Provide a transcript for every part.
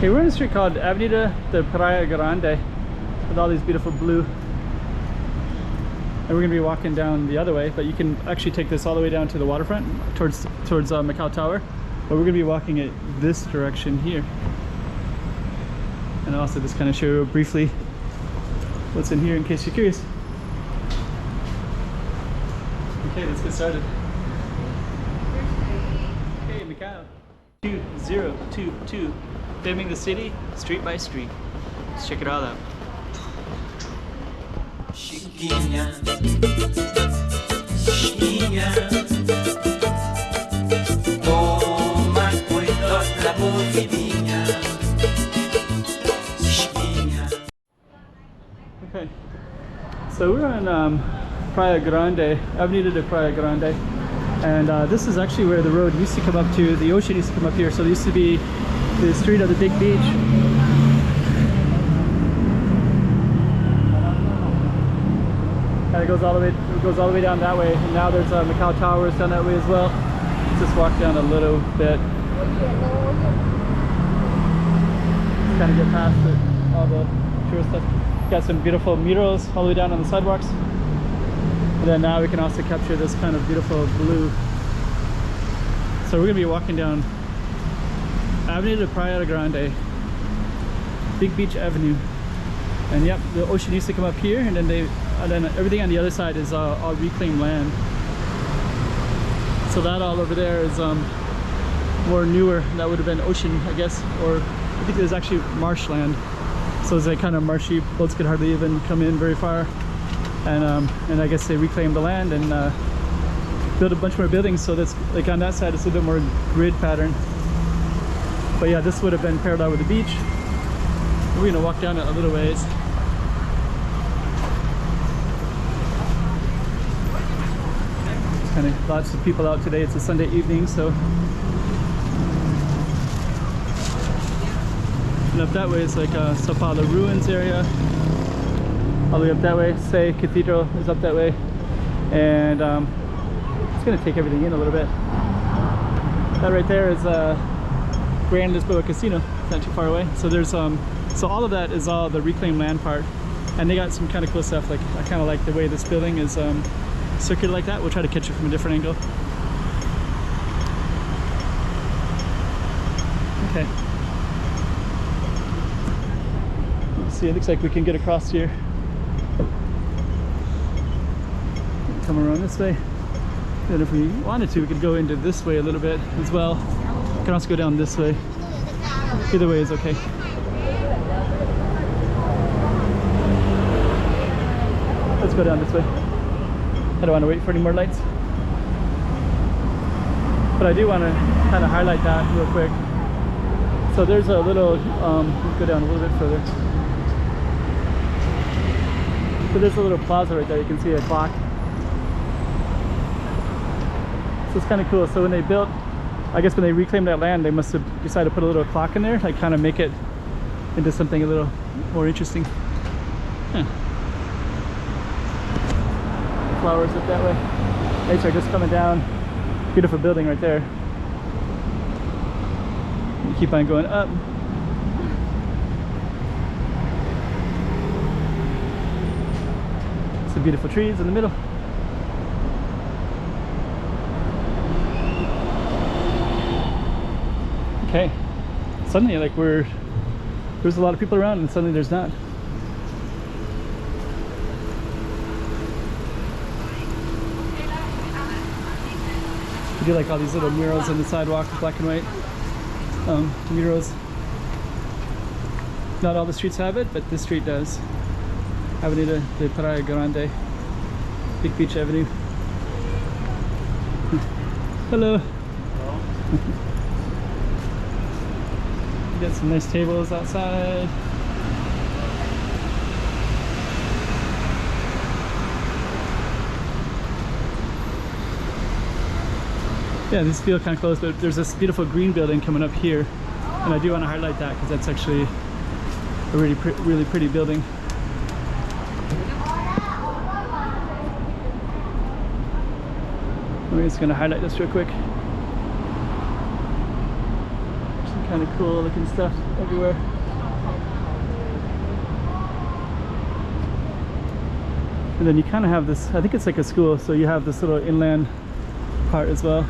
Okay, we're in a street called Avenida da Praia Grande with all these beautiful blue. And we're gonna be walking down the other way, but you can actually take this all the way down to the waterfront towards Macau Tower. But we're gonna be walking it this direction here. And I'll also just kind of show you briefly what's in here in case you're curious. Okay, let's get started. Okay, Macau 2022. Filming the city street by street. Let's check it all out. Chiquinha, chiquinha, toma cuidado da boquinha, chiquinha. Okay, so we're on Praia Grande, Avenida da Praia Grande, and this is actually where the road used to come up to. The ocean used to come up here, so there used to be the street of the big beach. And it goes all the way down that way. And now there's Macau Towers down that way as well. Let's just walk down a little bit. Just kind of get past all the tourist stuff. Got some beautiful murals all the way down on the sidewalks. And then now we can also capture this kind of beautiful blue. So we're gonna be walking down Avenida da Praia Grande, Big Beach Avenue, and yep, the ocean used to come up here, and then everything on the other side is all reclaimed land. So that all over there is more newer. That would have been ocean, I guess, or I think there's actually marshland. So it's like kind of marshy. Boats could hardly even come in very far, and I guess they reclaimed the land and built a bunch more buildings. So that's like on that side, it's a little bit more grid pattern. But yeah, this would have been parallel with the beach. We're gonna walk down it a little ways. There's kind of lots of people out today. It's a Sunday evening, so. And up that way is like Sao Paulo ruins area. All the way up that way, Say Cathedral is up that way. And it's gonna take everything in a little bit. That right there is Grand Lisboa Casino. It's not too far away. So there's so all of that is all the reclaimed land part, and they got some kind of cool stuff. Like I kind of like the way this building is circular like that. We'll try to catch it from a different angle. Okay. Let's see. It looks like we can get across here. Come around this way. And if we wanted to, we could go into this way a little bit as well. You can also go down this way. Either way is okay. Let's go down this way. I don't want to wait for any more lights. But I do want to kind of highlight that real quick. So there's a little, let's go down a little bit further. So there's a little plaza right there. You can see a clock. So it's kind of cool. So when they built, I guess when they reclaimed that land, they must have decided to put a little clock in there, like kind of make it into something a little more interesting. Huh. Flowers up that way. Lights are just coming down. Beautiful building right there. You keep on going up. Some beautiful trees in the middle. Okay, suddenly like there's a lot of people around and suddenly there's not. We do like all these little murals on the sidewalk, black and white murals. Not all the streets have it, but this street does. Avenida da Praia Grande, Big Beach Avenue. Hello. Hello. Got some nice tables outside. Yeah, these feel kind of close, but there's this beautiful green building coming up here, and I do want to highlight that because that's actually a really pretty building. I'm just going to highlight this real quick. kind of cool looking stuff everywhere. And then you kind of have this, I think it's like a school, so you have this little inland part as well.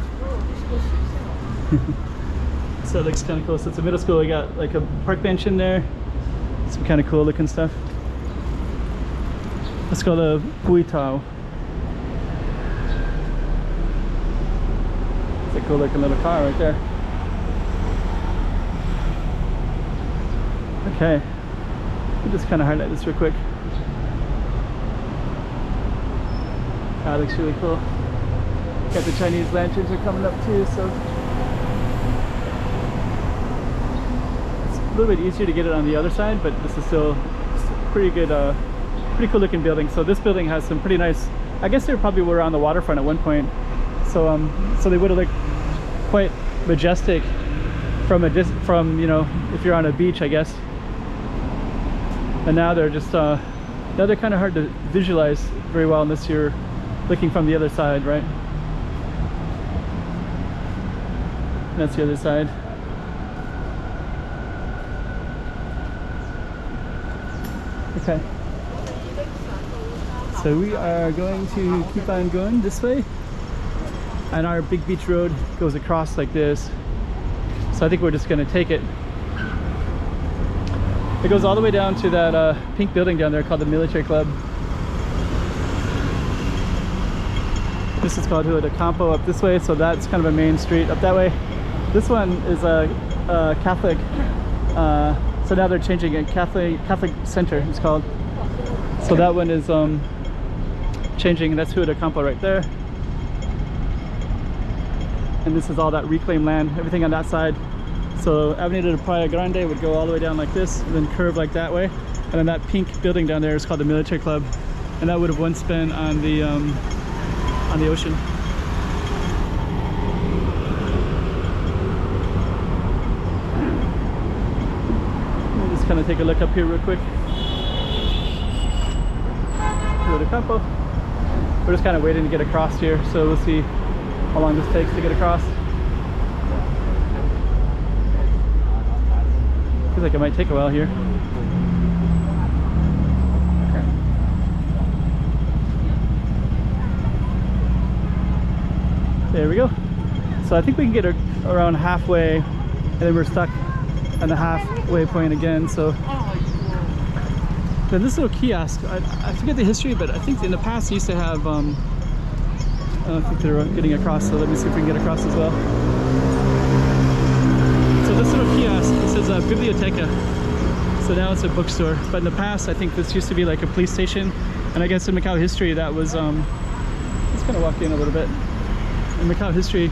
So it looks kind of cool. So it's a middle school. We got like a park bench in there. Some kind of cool looking stuff. Let's go to Buitao. It's a cool looking little car right there. Okay, we'll just kind of highlight this real quick. That looks really cool. Got the Chinese lanterns are coming up too, so it's a little bit easier to get it on the other side, but this is still pretty good, pretty cool looking building. So this building has some pretty nice, I guess they probably were on the waterfront at one point, so so they would have looked quite majestic from you know, if you're on a beach, I guess. And now they're just now they're kind of hard to visualize very well unless you're looking from the other side, right? That's the other side. Okay. So we are going to keep on going this way. And our big beach road goes across like this. So I think we're just going to take it. It goes all the way down to that pink building down there called the Military Club. This is called Rua de Campo up this way, so that's kind of a main street up that way. This one is a Catholic, so now they're changing it. Catholic Center it's called. So that one is changing, that's Rua de Campo right there. And this is all that reclaimed land, everything on that side. So Avenida da Praia Grande would go all the way down like this, and then curve like that way. And then that pink building down there is called the Military Club. And that would have once been on the ocean. Let me just kind of take a look up here real quick. Rua de Campo. We're just kind of waiting to get across here, so we'll see how long this takes to get across. Feels like it might take a while here. There we go. So I think we can get around halfway, and then we're stuck at the halfway point again. So then this little kiosk, I forget the history, but I think in the past they used to have I don't think they're getting across, so let me see if we can get across as well. So this little kiosk, it says Biblioteca. So now it's a bookstore, but in the past I think this used to be like a police station, and I guess in Macau history that was let's kind of walk in a little bit. In Macau history,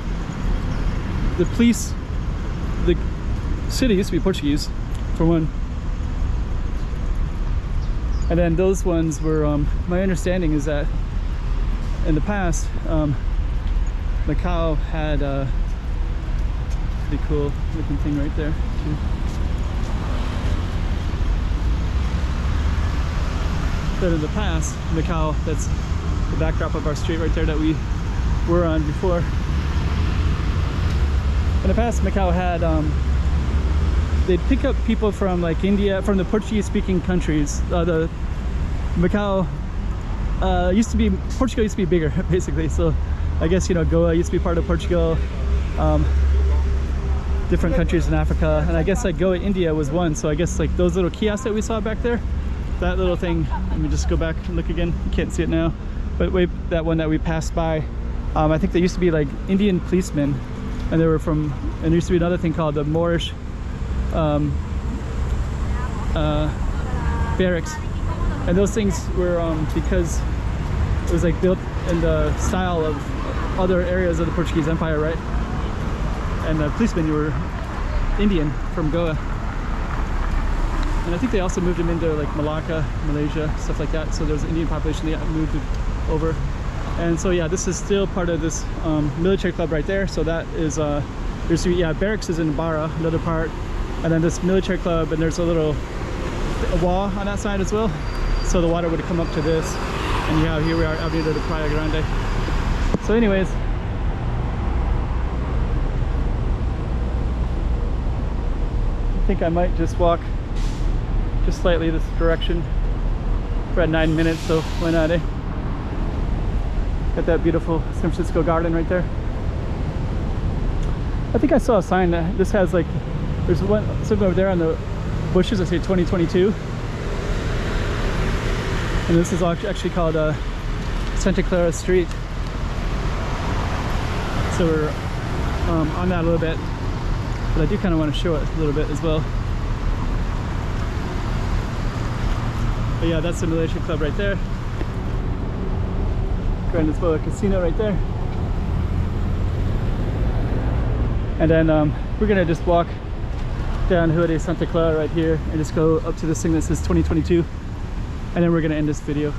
the city used to be Portuguese, for one. And then those ones were, my understanding is that in the past, Macau had a pretty cool looking thing right there too. But in the past, Macau, that's the backdrop of our street right there that we were on before. In the past, Macau had they'd pick up people from like India, from the Portuguese speaking countries. The Macau Portugal used to be bigger basically, so I guess, you know, Goa used to be part of Portugal, different countries in Africa, and I guess like Goa, India was one. So I guess like those little kiosks that we saw back there, that little thing, let me just go back and look again, you can't see it now, but wait, that one that we passed by, I think they used to be like Indian policemen, and they were from, and there used to be another thing called the Moorish barracks, and those things were because it was like built in the style of other areas of the Portuguese Empire, right? And the policemen were Indian from Goa, and I think they also moved them into like Malacca, Malaysia, stuff like that. So there was an Indian population, they moved it over. And so yeah, this is still part of this military club right there. So that is there's, yeah, barracks is in Barra, another part, and then this military club, and there's a wall on that side as well. So the water would come up to this, and yeah, here we are, Avenida da Praia Grande. So anyways, think I might just walk just slightly this direction. We're at 9 minutes, so why not, eh? Got that beautiful San Francisco garden right there. I think I saw a sign that this has like, there's one something over there on the bushes that say 2022. And this is actually called Santa Clara Street. So we're on that a little bit, but I do kind of want to show it a little bit as well. But yeah, that's the Malaysia Club right there. Grand Lisboa Casino right there. And then we're gonna just walk down Rua de Santa Clara right here and just go up to this thing that says 2022. And then we're gonna end this video.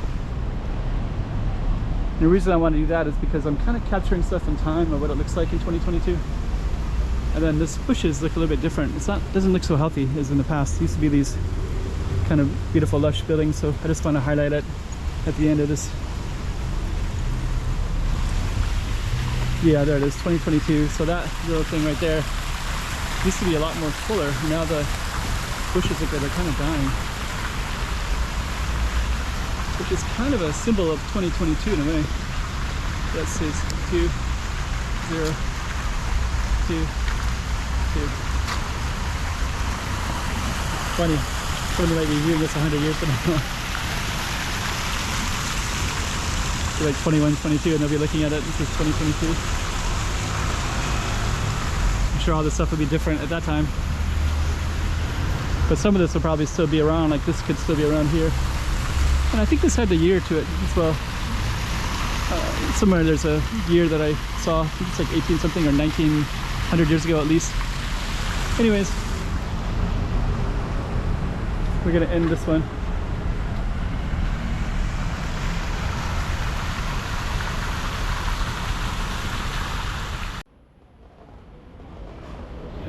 And the reason I want to do that is because I'm kind of capturing stuff in time of what it looks like in 2022. And then this bushes look a little bit different. Doesn't look so healthy as in the past. It used to be these kind of beautiful lush buildings, so I just want to highlight it at the end of this. Yeah, there it is, 2022. So that little thing right there used to be a lot more fuller. Now the bushes look like they're kind of dying, which is kind of a symbol of 2022 in a way. That says 2, 0, 2, 2. Funny. Somebody might be viewing this 100 years from now. Like 21, 22, and they'll be looking at it. This is 2022. I'm sure all this stuff will be different at that time. But some of this will probably still be around, like this could still be around here. And I think this had the year to it as well. Somewhere there's a year that I saw, I think it's like 18 something or 1900 years ago at least. Anyways, we're gonna end this one.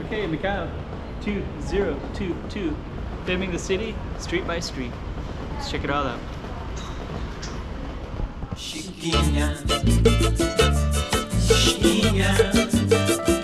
Okay, Macau 2022. Filming the city street by street. Let's check it all out. Chiquinha, chiquinha.